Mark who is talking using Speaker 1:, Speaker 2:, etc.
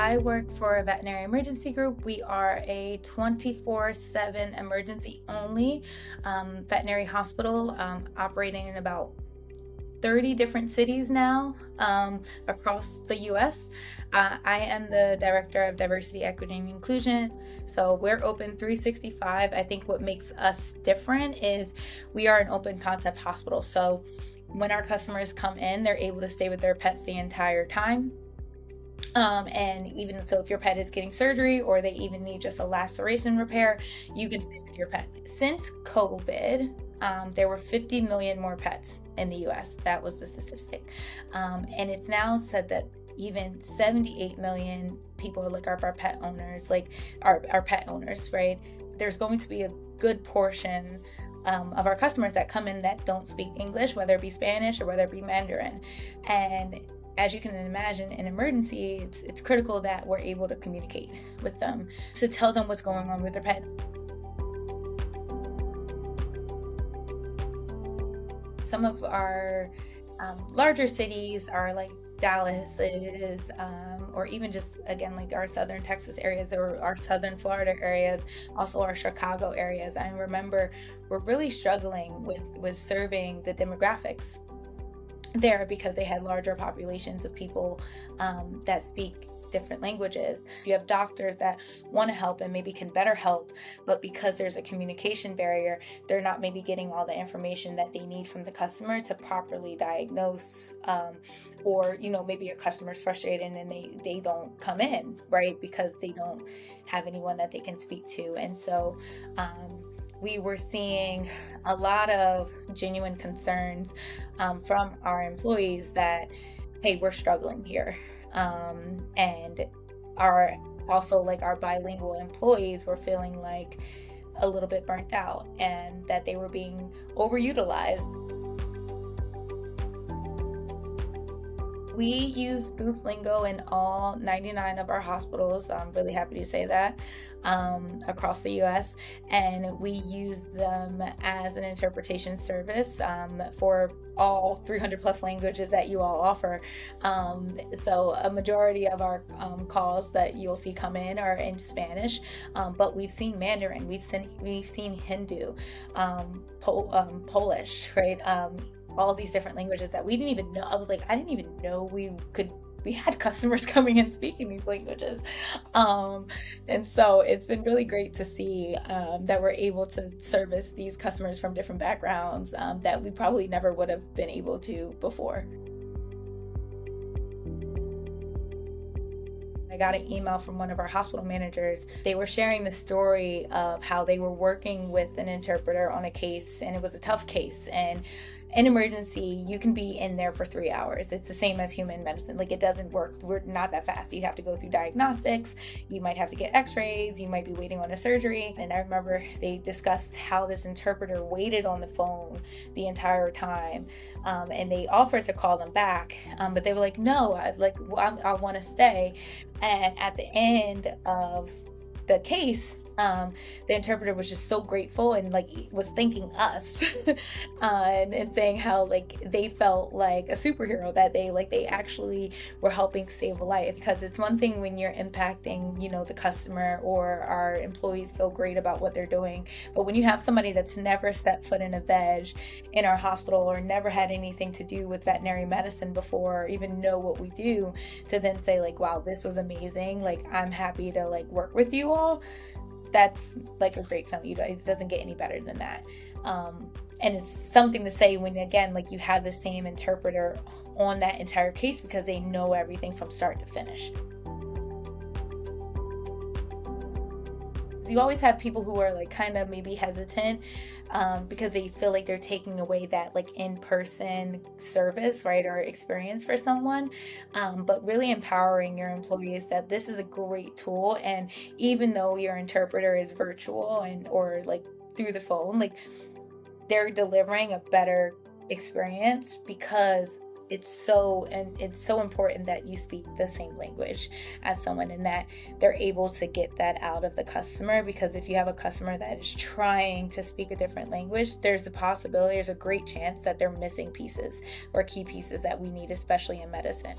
Speaker 1: I work for a veterinary emergency group. We are a 24/7 emergency only veterinary hospital operating in about 30 different cities now across the US. I am the Director of Diversity, Equity, and Inclusion. So we're open 365. I think what makes us different is we are an open concept hospital. So when our customers come in, they're able to stay with their pets the entire time. And even so, if your pet is getting surgery or they even need just a laceration repair, you can stay with your pet. Since COVID, there were 50 million more pets in the US. That was the statistic. And it's now said that even 78 million people like our pet owners, like our pet owners, right? There's going to be a good portion of our customers that come in that don't speak English, whether it be Spanish or whether it be Mandarin. And as you can imagine, in emergency, it's critical that we're able to communicate with them to tell them what's going on with their pet. Some of our larger cities are like Dallas is, or even just again like our southern Texas areas or our southern Florida areas, also our Chicago areas. I remember we're really struggling with serving the demographics there because they had larger populations of people that speak different languages. You have doctors that want to help and maybe can better help, but because there's a communication barrier, they're not maybe getting all the information that they need from the customer to properly diagnose, or maybe a customer's frustrated and they don't come in, right, because they don't have anyone that they can speak to. And so we were seeing a lot of genuine concerns from our employees that, hey, we're struggling here. And our bilingual employees were feeling like a little bit burnt out and that they were being overutilized. We use Boostlingo in all 99 of our hospitals. I'm really happy to say that, across the US. And we use them as an interpretation service for all 300 plus languages that you all offer. So a majority of our calls that you'll see come in are in Spanish, but we've seen Mandarin, we've seen Hindu, Polish, right? All these different languages that we didn't even know. I didn't even know we had customers coming and speaking these languages. And so it's been really great to see that we're able to service these customers from different backgrounds that we probably never would have been able to before. I got an email from one of our hospital managers. They were sharing the story of how they were working with an interpreter on a case, and it was a tough case. And in emergency, you can be in there for 3 hours. It's the same as human medicine. Like, it doesn't work. We're not that fast. You have to go through diagnostics. You might have to get x-rays. You might be waiting on a surgery. And I remember they discussed how this interpreter waited on the phone the entire time. And they offered to call them back. But they were like, no, I want to stay. And at the end of the case, the interpreter was just so grateful and was thanking us and saying how they felt like a superhero, that they actually were helping save a life. Because it's one thing when you're impacting the customer or our employees feel great about what they're doing, but when you have somebody that's never stepped foot in a veg in our hospital or never had anything to do with veterinary medicine before or even know what we do, to then say wow, this was amazing, I'm happy to work with you all, that's a great feeling. It doesn't get any better than that. And it's something to say when, again, you have the same interpreter on that entire case because they know everything from start to finish. You always have people who are kind of maybe hesitant because they feel like they're taking away that in-person service, right, or experience for someone. But really empowering your employees that this is a great tool, and even though your interpreter is virtual or through the phone, they're delivering a better experience because it's so important that you speak the same language as someone and that they're able to get that out of the customer. Because if you have a customer that is trying to speak a different language, there's a great chance that they're missing pieces or key pieces that we need, especially in medicine.